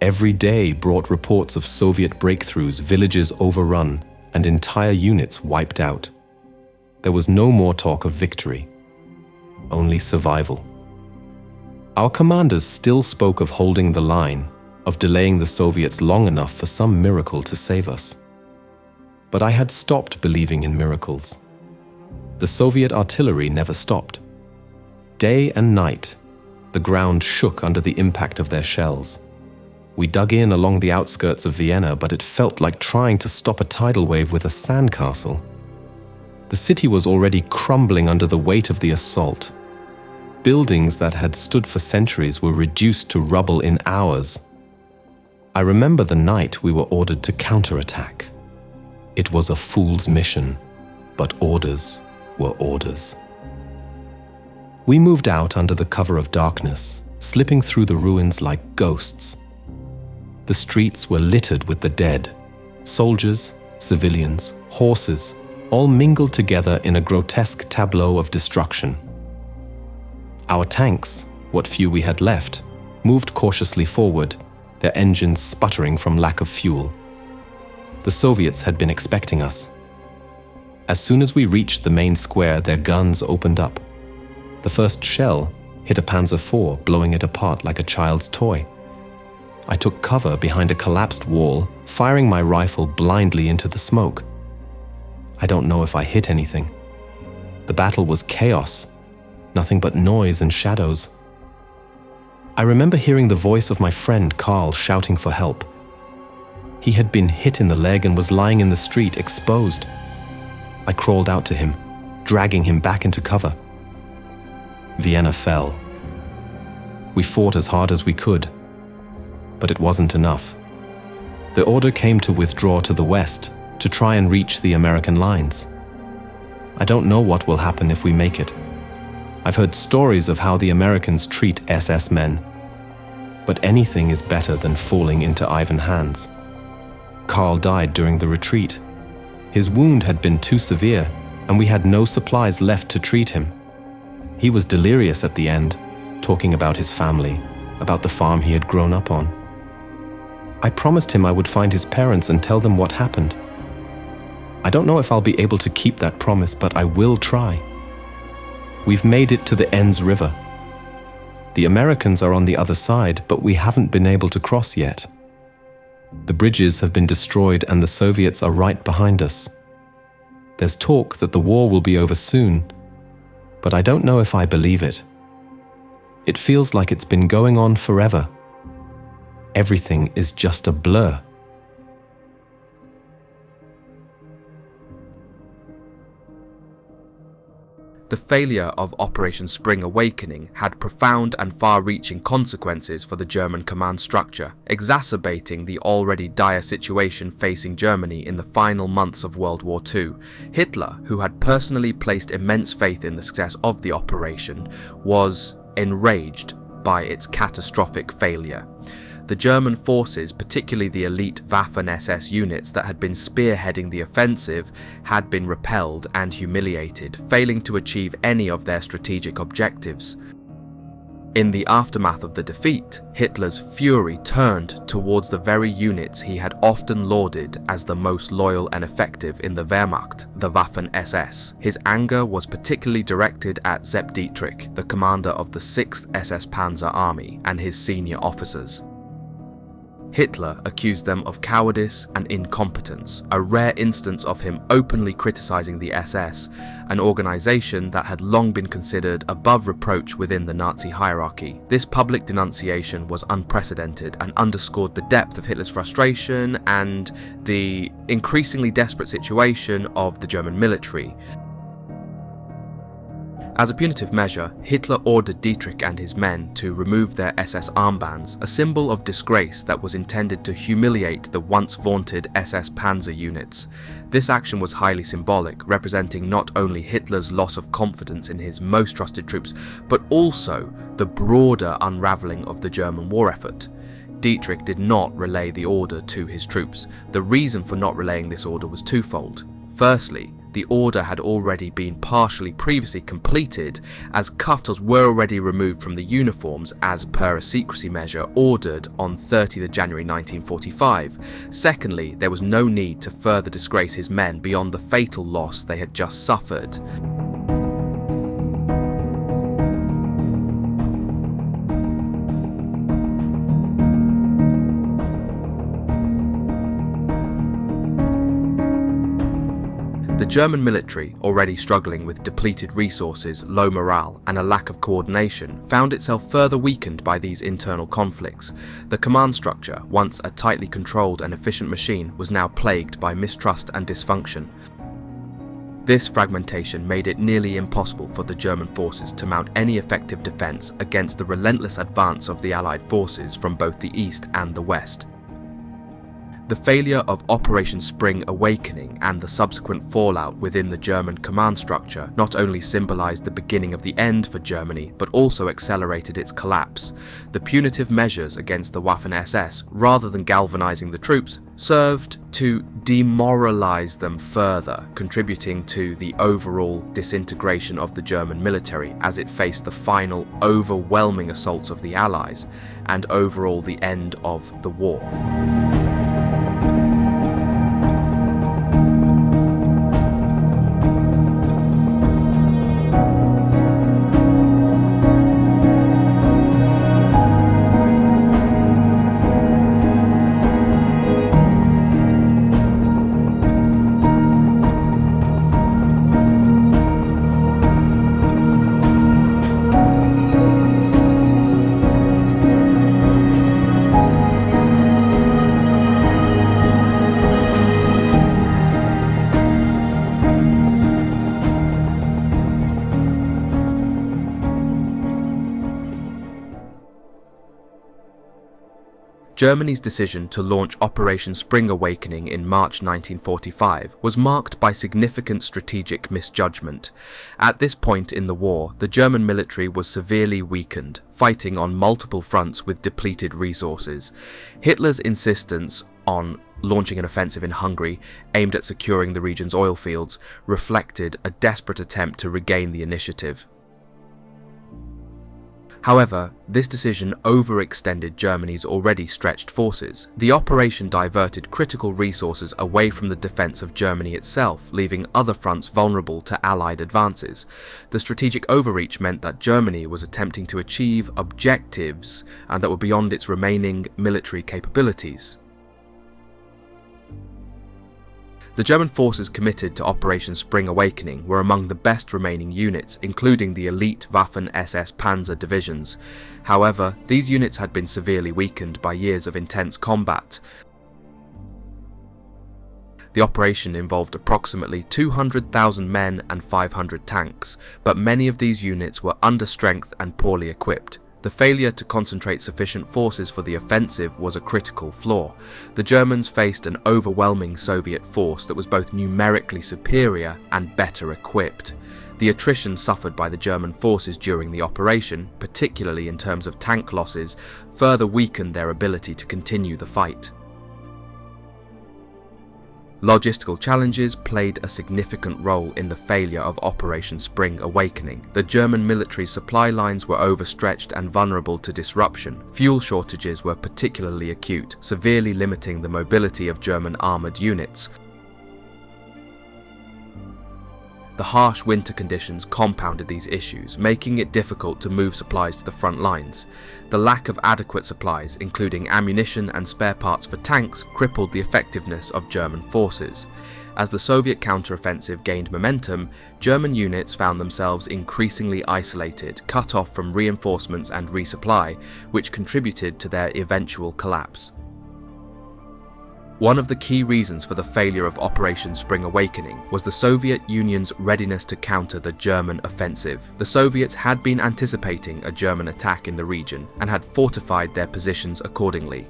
Every day brought reports of Soviet breakthroughs, villages overrun, and entire units wiped out. There was no more talk of victory, only survival. Our commanders still spoke of holding the line, of delaying the Soviets long enough for some miracle to save us. But I had stopped believing in miracles. The Soviet artillery never stopped. Day and night, the ground shook under the impact of their shells. We dug in along the outskirts of Vienna, but it felt like trying to stop a tidal wave with a sandcastle. The city was already crumbling under the weight of the assault. Buildings that had stood for centuries were reduced to rubble in hours. I remember the night we were ordered to counterattack. It was a fool's mission, but orders were orders. We moved out under the cover of darkness, slipping through the ruins like ghosts. The streets were littered with the dead, soldiers, civilians, horses, all mingled together in a grotesque tableau of destruction. Our tanks, what few we had left, moved cautiously forward, their engines sputtering from lack of fuel. The Soviets had been expecting us. As soon as we reached the main square, their guns opened up. The first shell hit a Panzer IV, blowing it apart like a child's toy. I took cover behind a collapsed wall, firing my rifle blindly into the smoke. I don't know if I hit anything. The battle was chaos, nothing but noise and shadows. I remember hearing the voice of my friend Karl shouting for help. He had been hit in the leg and was lying in the street, exposed. I crawled out to him, dragging him back into cover. Vienna fell. We fought as hard as we could, but it wasn't enough. The order came to withdraw to the west to try and reach the American lines. I don't know what will happen if we make it. I've heard stories of how the Americans treat SS men, but anything is better than falling into Ivan hands. Karl died during the retreat. His wound had been too severe, and we had no supplies left to treat him. He was delirious at the end, talking about his family, about the farm he had grown up on. I promised him I would find his parents and tell them what happened. I don't know if I'll be able to keep that promise, but I will try. We've made it to the Enns River. The Americans are on the other side, but we haven't been able to cross yet. The bridges have been destroyed and the Soviets are right behind us. There's talk that the war will be over soon, but I don't know if I believe it. It feels like it's been going on forever. Everything is just a blur. The failure of Operation Spring Awakening had profound and far-reaching consequences for the German command structure, exacerbating the already dire situation facing Germany in the final months of World War II. Hitler, who had personally placed immense faith in the success of the operation, was enraged by its catastrophic failure. The German forces, particularly the elite Waffen SS units that had been spearheading the offensive, had been repelled and humiliated, failing to achieve any of their strategic objectives. In the aftermath of the defeat, Hitler's fury turned towards the very units he had often lauded as the most loyal and effective in the Wehrmacht, the Waffen SS. His anger was particularly directed at Sepp Dietrich, the commander of the 6th SS Panzer Army, and his senior officers. Hitler accused them of cowardice and incompetence, a rare instance of him openly criticizing the SS, an organization that had long been considered above reproach within the Nazi hierarchy. This public denunciation was unprecedented and underscored the depth of Hitler's frustration and the increasingly desperate situation of the German military. As a punitive measure, Hitler ordered Dietrich and his men to remove their SS armbands, a symbol of disgrace that was intended to humiliate the once vaunted SS Panzer units. This action was highly symbolic, representing not only Hitler's loss of confidence in his most trusted troops, but also the broader unravelling of the German war effort. Dietrich did not relay the order to his troops. The reason for not relaying this order was twofold. Firstly, the order had already been partially previously completed, as kaftors were already removed from the uniforms as per a secrecy measure ordered on 30th January 1945. Secondly, there was no need to further disgrace his men beyond the fatal loss they had just suffered. The German military, already struggling with depleted resources, low morale, and a lack of coordination, found itself further weakened by these internal conflicts. The command structure, once a tightly controlled and efficient machine, was now plagued by mistrust and dysfunction. This fragmentation made it nearly impossible for the German forces to mount any effective defence against the relentless advance of the Allied forces from both the east and the west. The failure of Operation Spring Awakening and the subsequent fallout within the German command structure not only symbolised the beginning of the end for Germany, but also accelerated its collapse. The punitive measures against the Waffen SS, rather than galvanising the troops, served to demoralise them further, contributing to the overall disintegration of the German military as it faced the final overwhelming assaults of the Allies, and overall the end of the war. Germany's decision to launch Operation Spring Awakening in March 1945 was marked by significant strategic misjudgment. At this point in the war, the German military was severely weakened, fighting on multiple fronts with depleted resources. Hitler's insistence on launching an offensive in Hungary aimed at securing the region's oil fields reflected a desperate attempt to regain the initiative. However, this decision overextended Germany's already stretched forces. The operation diverted critical resources away from the defence of Germany itself, leaving other fronts vulnerable to Allied advances. The strategic overreach meant that Germany was attempting to achieve objectives that were beyond its remaining military capabilities. The German forces committed to Operation Spring Awakening were among the best remaining units, including the elite Waffen SS Panzer divisions. However, these units had been severely weakened by years of intense combat. The operation involved approximately 200,000 men and 500 tanks, but many of these units were understrength and poorly equipped. The failure to concentrate sufficient forces for the offensive was a critical flaw. The Germans faced an overwhelming Soviet force that was both numerically superior and better equipped. The attrition suffered by the German forces during the operation, particularly in terms of tank losses, further weakened their ability to continue the fight. Logistical challenges played a significant role in the failure of Operation Spring Awakening. The German military supply lines were overstretched and vulnerable to disruption. Fuel shortages were particularly acute, severely limiting the mobility of German armoured units. The harsh winter conditions compounded these issues, making it difficult to move supplies to the front lines. The lack of adequate supplies, including ammunition and spare parts for tanks, crippled the effectiveness of German forces. As the Soviet counteroffensive gained momentum, German units found themselves increasingly isolated, cut off from reinforcements and resupply, which contributed to their eventual collapse. One of the key reasons for the failure of Operation Spring Awakening was the Soviet Union's readiness to counter the German offensive. The Soviets had been anticipating a German attack in the region and had fortified their positions accordingly.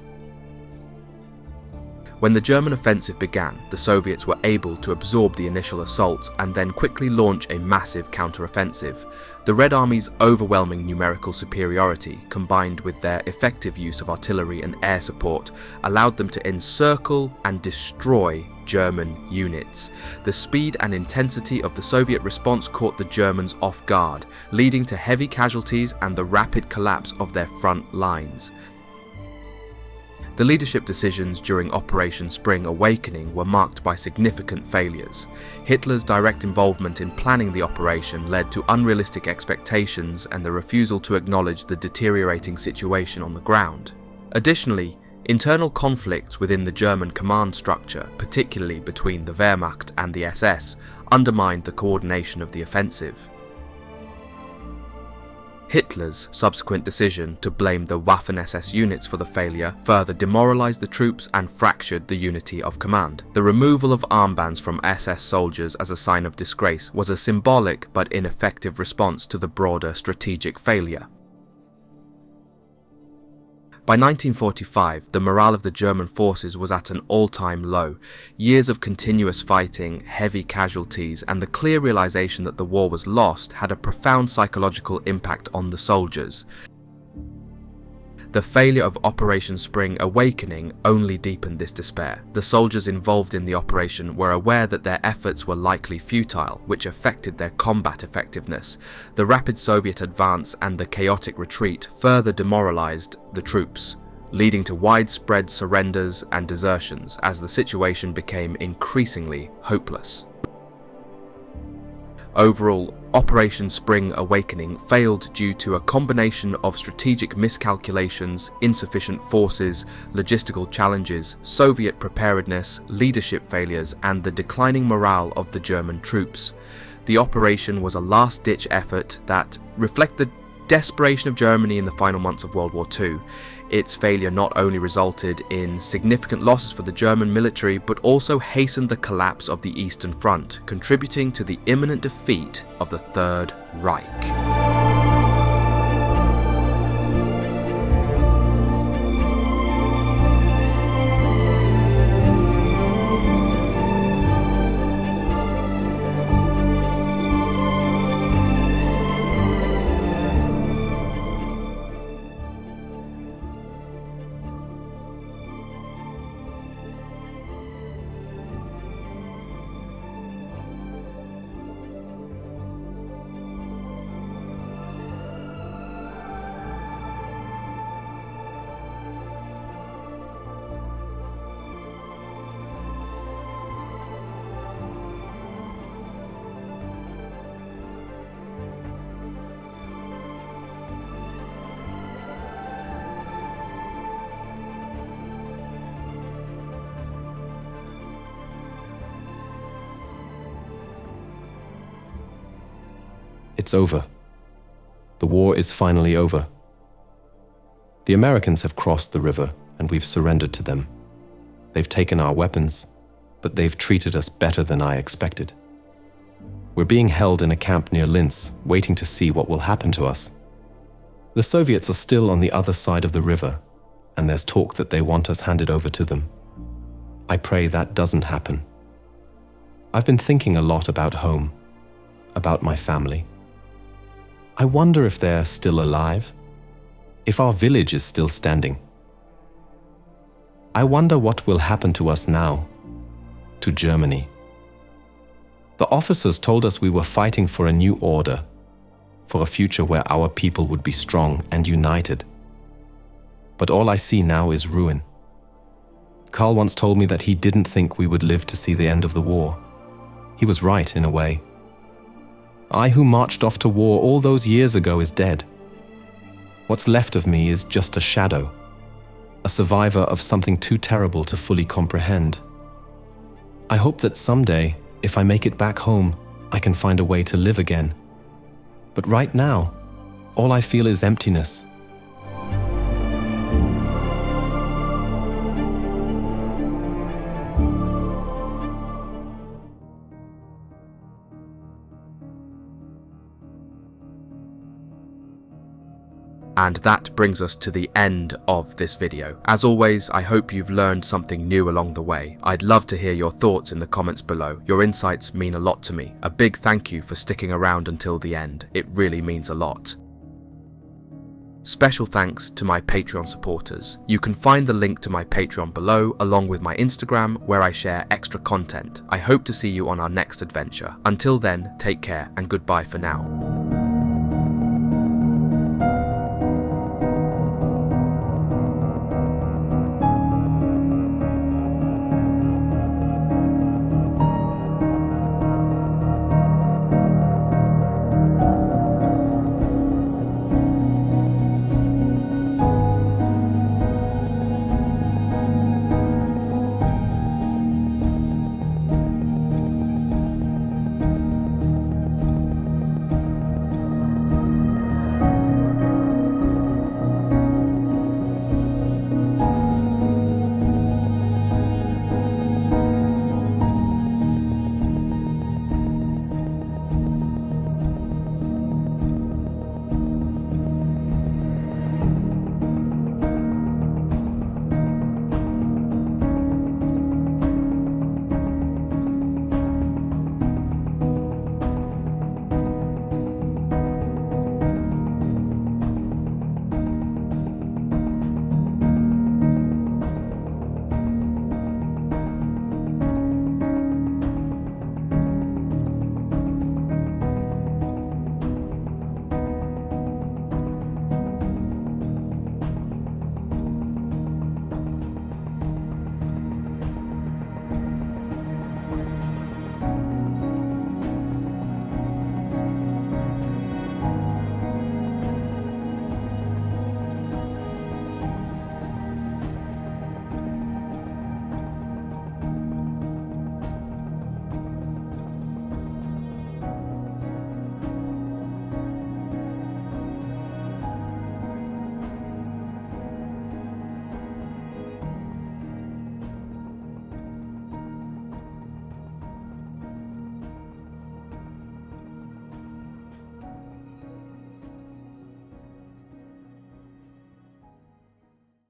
When the German offensive began, the Soviets were able to absorb the initial assaults and then quickly launch a massive counteroffensive. The Red Army's overwhelming numerical superiority, combined with their effective use of artillery and air support, allowed them to encircle and destroy German units. The speed and intensity of the Soviet response caught the Germans off guard, leading to heavy casualties and the rapid collapse of their front lines. The leadership decisions during Operation Spring Awakening were marked by significant failures. Hitler's direct involvement in planning the operation led to unrealistic expectations and the refusal to acknowledge the deteriorating situation on the ground. Additionally, internal conflicts within the German command structure, particularly between the Wehrmacht and the SS, undermined the coordination of the offensive. Hitler's subsequent decision to blame the Waffen SS units for the failure further demoralized the troops and fractured the unity of command. The removal of armbands from SS soldiers as a sign of disgrace was a symbolic but ineffective response to the broader strategic failure. By 1945, the morale of the German forces was at an all-time low. Years of continuous fighting, heavy casualties, and the clear realization that the war was lost had a profound psychological impact on the soldiers. The failure of Operation Spring Awakening only deepened this despair. The soldiers involved in the operation were aware that their efforts were likely futile, which affected their combat effectiveness. The rapid Soviet advance and the chaotic retreat further demoralized the troops, leading to widespread surrenders and desertions as the situation became increasingly hopeless. Overall, Operation Spring Awakening failed due to a combination of strategic miscalculations, insufficient forces, logistical challenges, Soviet preparedness, leadership failures, and the declining morale of the German troops. The operation was a last-ditch effort that reflected the desperation of Germany in the final months of World War II. Its failure not only resulted in significant losses for the German military, but also hastened the collapse of the Eastern Front, contributing to the imminent defeat of the Third Reich. It's over. The war is finally over. The Americans have crossed the river and we've surrendered to them. They've taken our weapons, but they've treated us better than I expected. We're being held in a camp near Linz, waiting to see what will happen to us. The Soviets are still on the other side of the river, and there's talk that they want us handed over to them. I pray that doesn't happen. I've been thinking a lot about home, about my family. I wonder if they're still alive, if our village is still standing. I wonder what will happen to us now, to Germany. The officers told us we were fighting for a new order, for a future where our people would be strong and united. But all I see now is ruin. Karl once told me that he didn't think we would live to see the end of the war. He was right in a way. I who marched off to war all those years ago is dead. What's left of me is just a shadow, a survivor of something too terrible to fully comprehend. I hope that someday, if I make it back home, I can find a way to live again. But right now, all I feel is emptiness. And that brings us to the end of this video. As always, I hope you've learned something new along the way. I'd love to hear your thoughts in the comments below. Your insights mean a lot to me. A big thank you for sticking around until the end. It really means a lot. Special thanks to my Patreon supporters. You can find the link to my Patreon below, along with my Instagram, where I share extra content. I hope to see you on our next adventure. Until then, take care and goodbye for now.